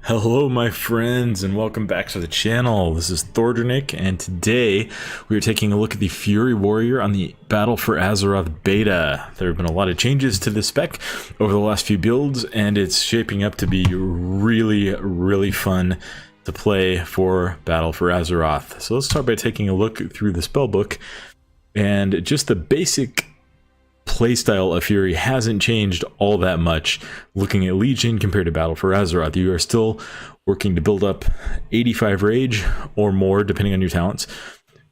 Hello my friends and welcome back to the channel. This is Thordernick and today we are taking a look at the Fury Warrior on the Battle for Azeroth beta. There have been a lot of changes to the spec over the last few builds and it's shaping up to be really fun to play for Battle for Azeroth. So let's start by taking a look through the spellbook, and just the basic playstyle of Fury hasn't changed all that much. Looking at Legion compared to Battle for Azeroth, you are still working to build up 85 rage or more depending on your talents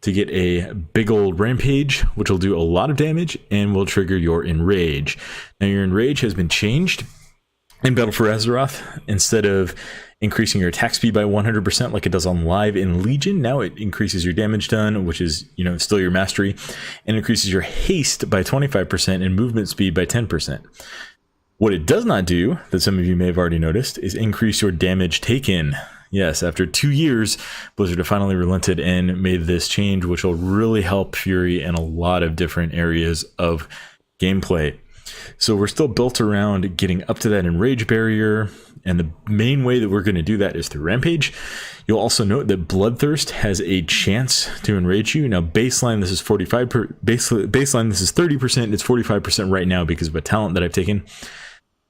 to get a big old rampage, which will do a lot of damage and will trigger your enrage. Now your enrage has been changed in Battle for Azeroth. Instead of increasing your attack speed by 100% like it does on live in Legion, now it increases your damage done, which is, still your mastery, and increases your haste by 25% and movement speed by 10%. What it does not do, that some of you may have already noticed, is increase your damage taken. Yes, after 2 years, Blizzard have finally relented and made this change, which will really help Fury in a lot of different areas of gameplay. So we're still built around getting up to that enrage barrier, and the main way that we're going to do that is through Rampage. You'll also note that Bloodthirst has a chance to enrage you. Now baseline this is 45%, baseline this is 30%, it's 45% right now because of a talent that I've taken.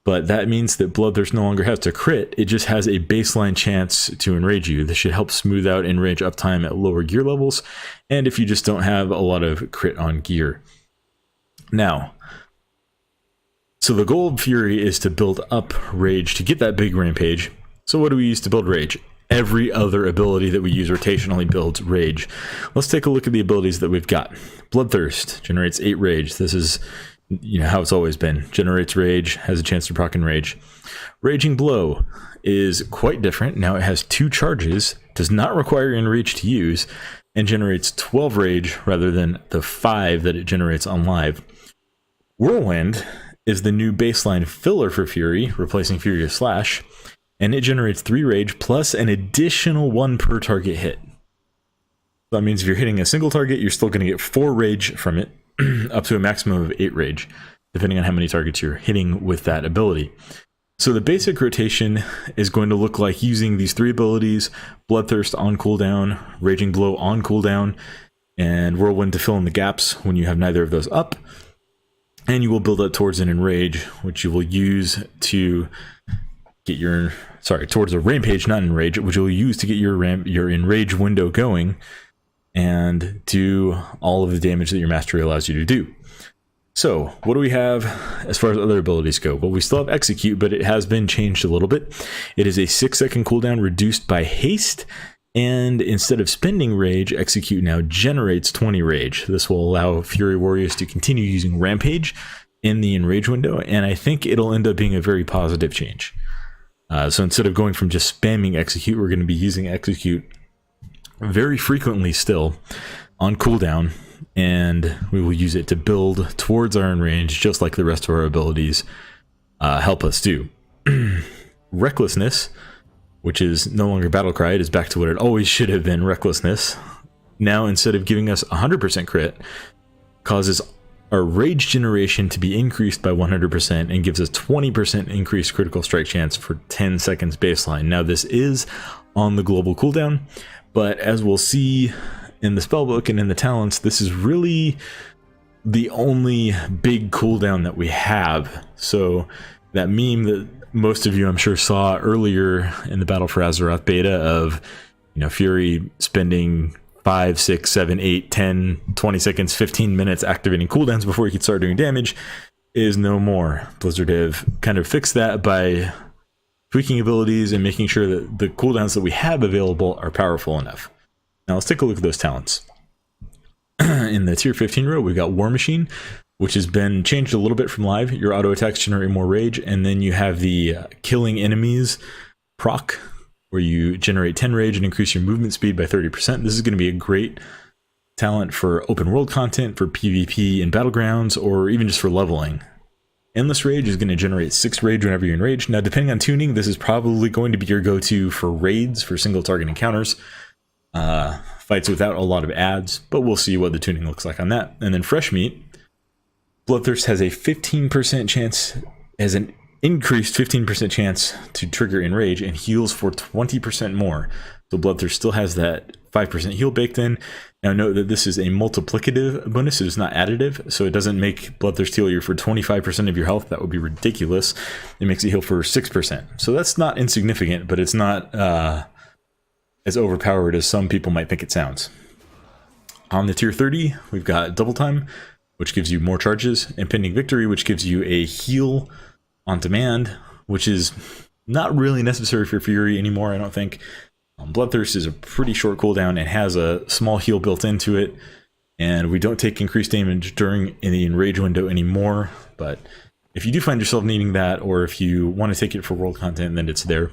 But that means that Bloodthirst no longer has to crit, it just has a baseline chance to enrage you. This should help smooth out enrage uptime at lower gear levels, and if you just don't have a lot of crit on gear. Now, so the goal of Fury is to build up rage to get that big rampage. So what do we use to build rage? Every other ability that we use rotationally builds rage. Let's take a look at the abilities that we've got. Bloodthirst generates 8 rage. This is how it's always been. Generates rage, has a chance to proc enrage. Raging Blow is quite different. Now it has 2 charges, does not require enrage to use, and generates 12 rage rather than the 5 that it generates on live. Whirlwind is the new baseline filler for Fury, replacing Furious Slash, and it generates 3 rage plus an additional 1 per target hit. So that means if you're hitting a single target, you're still going to get 4 rage from it, up to a maximum of 8 rage, depending on how many targets you're hitting with that ability. So the basic rotation is going to look like using these 3 abilities: Bloodthirst on cooldown, Raging Blow on cooldown, and Whirlwind to fill in the gaps when you have neither of those up. And you will build up towards an enrage, which you will use to get your, towards a rampage, not enrage, which you'll use to get your enrage window going and do all of the damage that your mastery allows you to do. So what do we have as far as other abilities go? Well, we still have Execute, but it has been changed a little bit. It is a 6-second cooldown reduced by haste, and instead of spending rage, Execute now generates 20 rage. This will allow Fury Warriors to continue using Rampage in the enrage window, and I think it'll end up being a very positive change. So instead of going from just spamming Execute, we're going to be using Execute very frequently still on cooldown, and we will use it to build towards our enrage, just like the rest of our abilities help us do. Recklessness, which is no longer Battlecry, it is back to what it always should have been, Recklessness. Now, instead of giving us 100% crit, causes our rage generation to be increased by 100% and gives us 20% increased critical strike chance for 10 seconds baseline. Now, this is on the global cooldown, but as we'll see in the spellbook and in the talents, this is really the only big cooldown that we have. So that meme that most of you, I'm sure, saw earlier in the Battle for Azeroth beta of, Fury spending 5, 6, 7, 8, 10, 20 seconds, 15 minutes activating cooldowns before you can start doing damage is no more. Blizzard have kind of fixed that by tweaking abilities and making sure that the cooldowns that we have available are powerful enough. Now let's take a look at those talents. In the tier 15 row, we've got War Machine, which has been changed a little bit from live. Your auto attacks generate more rage, and then you have the killing enemies proc, where you generate 10 rage and increase your movement speed by 30%. This is going to be a great talent for open world content, for PvP in battlegrounds, or even just for leveling. Endless Rage is going to generate 6 rage whenever you're enraged. Now, depending on tuning, this is probably going to be your go-to for raids, for single target encounters. Fights without a lot of ads, but we'll see what the tuning looks like on that. And then Fresh Meat, Bloodthirst has a 15% chance as an increased 15% chance to trigger Enrage and heals for 20% more. So Bloodthirst still has that 5% heal baked in. Now note that this is a multiplicative bonus, it is not additive, so it doesn't make Bloodthirst heal you for 25% of your health. That would be ridiculous. It makes it heal for 6%. So that's not insignificant, but it's not as overpowered as some people might think it sounds. On the tier 30, we've got Double Time, which gives you more charges, Impending Victory, which gives you a heal on demand, which is not really necessary for Fury anymore, I don't think. Bloodthirst is a pretty short cooldown and has a small heal built into it, and we don't take increased damage during the Enrage window anymore, but if you do find yourself needing that, or if you want to take it for world content, then it's there.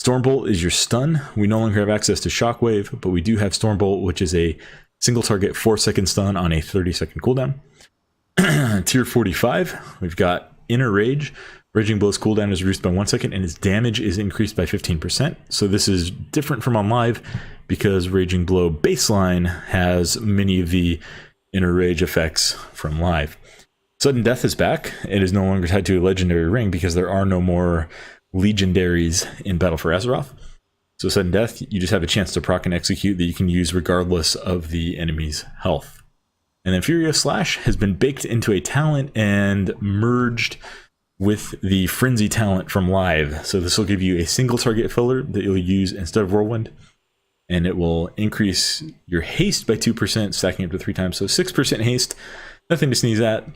Stormbolt is your stun. We no longer have access to Shockwave, but we do have Stormbolt, which is a single target 4-second stun on a 30-second cooldown. Tier 45, we've got Inner Rage. Raging Blow's cooldown is reduced by 1 second and its damage is increased by 15%. So this is different from on live because Raging Blow baseline has many of the Inner Rage effects from live. Sudden Death is back. It is no longer tied to a legendary ring because there are no more legendaries in Battle for Azeroth. So Sudden Death, you just have a chance to proc and execute that you can use regardless of the enemy's health. And then Furious Slash has been baked into a talent and merged with the Frenzy talent from live. So this will give you a single target filler that you'll use instead of Whirlwind, and it will increase your haste by 2%, stacking up to 3 times. So 6% haste, nothing to sneeze at.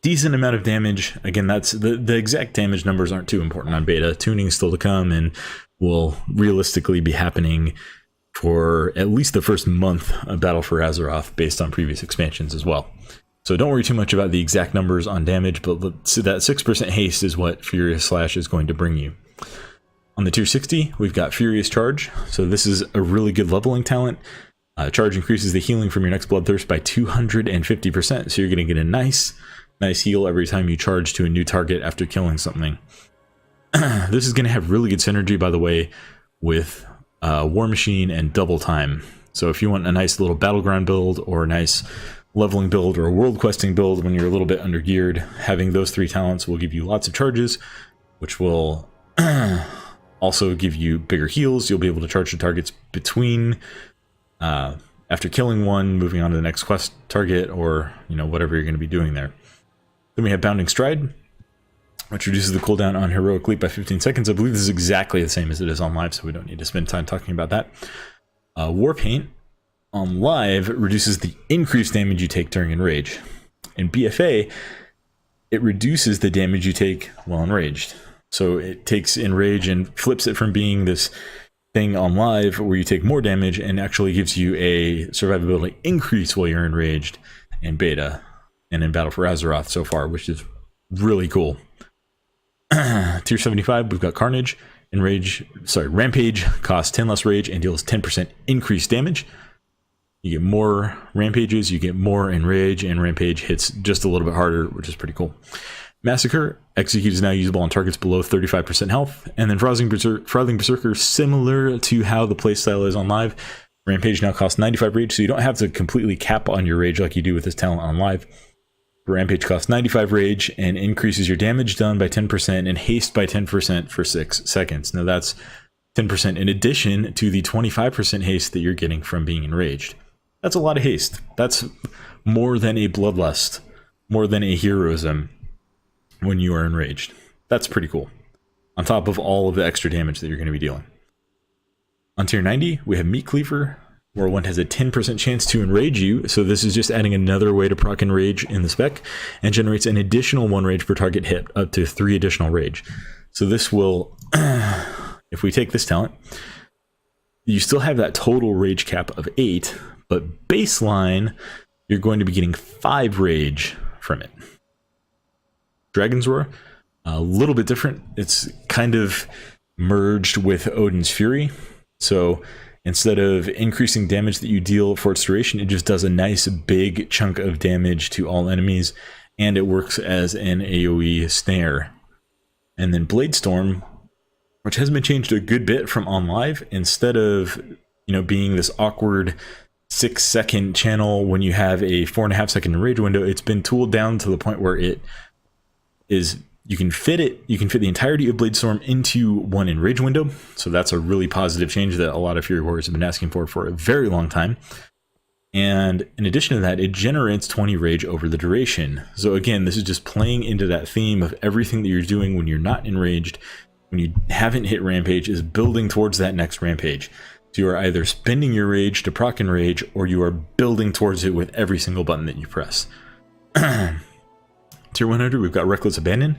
Decent amount of damage. Again, that's the exact damage numbers aren't too important on beta. Tuning is still to come and will realistically be happening for at least the first month of Battle for Azeroth based on previous expansions as well. So don't worry too much about the exact numbers on damage, but so that 6% haste is what Furious Slash is going to bring you. On the tier 60, we've got Furious Charge. So this is a really good leveling talent. Charge increases the healing from your next Bloodthirst by 250%. So you're going to get a nice heal every time you charge to a new target after killing something. This is going to have really good synergy, by the way, with War Machine and Double Time. So if you want a nice little battleground build or a nice leveling build or a world questing build when you're a little bit undergeared, having those 3 talents will give you lots of charges, which will also give you bigger heals. You'll be able to charge the targets between after killing one, moving on to the next quest target, or whatever you're going to be doing there. Then we have Bounding Stride, which reduces the cooldown on Heroic Leap by 15 seconds. I believe this is exactly the same as it is on live, so we don't need to spend time talking about that. War Paint on live reduces the increased damage you take during Enrage. In BFA, it reduces the damage you take while enraged. So it takes Enrage and flips it from being this thing on live where you take more damage and actually gives you a survivability increase while you're enraged in beta and in Battle for Azeroth so far, which is really cool. Tier 75, we've got Carnage. Rampage costs 10 less rage and deals 10% increased damage. You get more rampages, you get more enrage, and rampage hits just a little bit harder, which is pretty cool. Massacre, execute is now usable on targets below 35% health. And then Frothing Berserker, similar to how the playstyle is on live. Rampage now costs 95 rage, so you don't have to completely cap on your rage like you do with this talent on live. Rampage costs 95 rage and increases your damage done by 10% and haste by 10% for 6 seconds. Now that's 10% in addition to the 25% haste that you're getting from being enraged. That's a lot of haste. That's more than a Bloodlust, more than a Heroism when you are enraged. That's pretty cool. On top of all of the extra damage that you're going to be dealing. On tier 90, we have Meat Cleaver, where one has a 10% chance to enrage you. So this is just adding another way to proc enrage in the spec and generates an additional 1 rage per target hit, up to 3 additional rage. So this will, if we take this talent, you still have that total rage cap of 8, but baseline, you're going to be getting 5 rage from it. Dragon's Roar, a little bit different. It's kind of merged with Odin's Fury. So instead of increasing damage that you deal for its duration, it just does a nice big chunk of damage to all enemies, and it works as an AoE snare. And then Bladestorm, which has been changed a good bit from on live, instead of being this awkward 6-second channel when you have a 4.5 second enrage window, it's been tooled down to the point where it is You can fit the entirety of Bladestorm into one enrage window. So that's a really positive change that a lot of Fury Warriors have been asking for a very long time. And in addition to that, it generates 20 rage over the duration. So again, this is just playing into that theme of everything that you're doing when you're not enraged, when you haven't hit rampage, is building towards that next rampage. So you are either spending your rage to proc enrage, or you are building towards it with every single button that you press. Tier 100, we've got Reckless Abandon,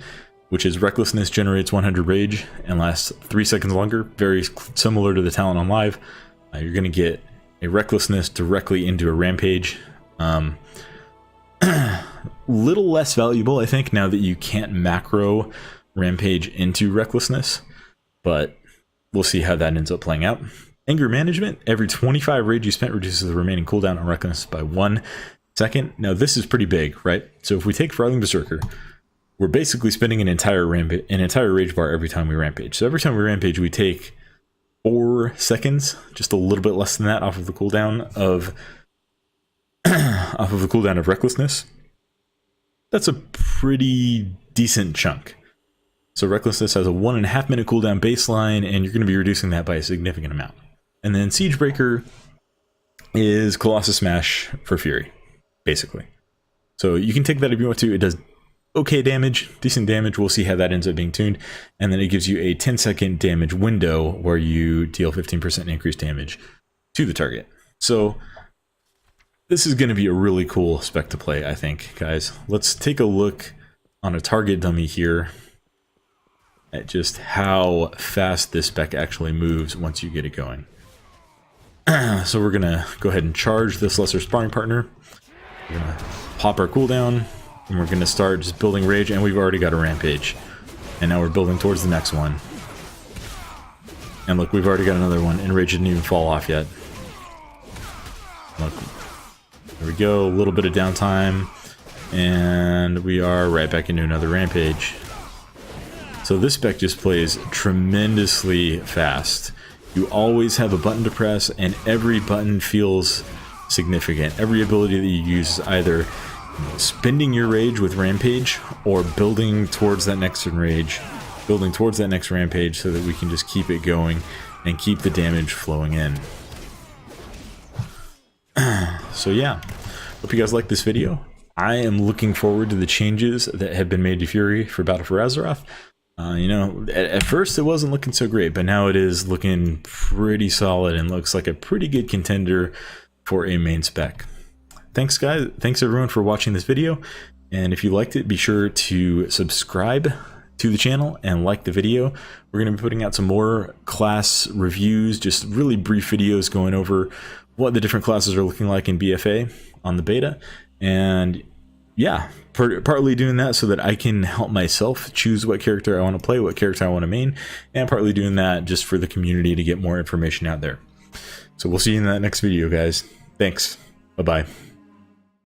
which is Recklessness generates 100 rage and lasts 3 seconds longer. Very similar to the talent on live. You're going to get a Recklessness directly into a rampage. Little less valuable, I think, now that you can't macro rampage into Recklessness, but we'll see how that ends up playing out. Anger Management, every 25 rage you spent reduces the remaining cooldown on Recklessness by 1 second. Now this is pretty big, right? So if we take Farthing Berserker, we're basically spending an entire rage bar every time we rampage. So every time we rampage, we take 4 seconds, just a little bit less than that, off of the cooldown of Recklessness. That's a pretty decent chunk. So Recklessness has a 1.5 minute cooldown baseline, and you're going to be reducing that by a significant amount. And then Siegebreaker is Colossus Smash for Fury, basically. So you can take that if you want to. It does okay damage, decent damage. We'll see how that ends up being tuned. And then it gives you a 10-second damage window where you deal 15% increased damage to the target. So this is going to be a really cool spec to play, I think, guys. Let's take a look on a target dummy here at just how fast this spec actually moves once you get it going. So we're going to go ahead and charge this lesser sparring partner. We're going to pop our cooldown, and we're going to start just building rage, and we've already got a rampage. And now we're building towards the next one. And look, we've already got another one, and rage didn't even fall off yet. Look, there we go, a little bit of downtime, and we are right back into another rampage. So this spec just plays tremendously fast. You always have a button to press, and every button feels significant. Every ability that you use is either spending your rage with rampage or building towards that next rampage so that we can just keep it going and keep the damage flowing in. So yeah, hope you guys like this video. I am looking forward to the changes that have been made to Fury for Battle for Azeroth. You know, at first it wasn't looking so great, but now it is looking pretty solid and looks like a pretty good contender for a main spec. Thanks guys, thanks everyone for watching this video, and if you liked it, be sure to subscribe to the channel and like the video. We're going to be putting out some more class reviews, just really brief videos going over what the different classes are looking like in BFA on the beta, and yeah, partly doing that so that I can help myself choose what character I want to play, what character I want to main, and partly doing that just for the community to get more information out there. So we'll see you in that next video, guys. Thanks. Bye-bye.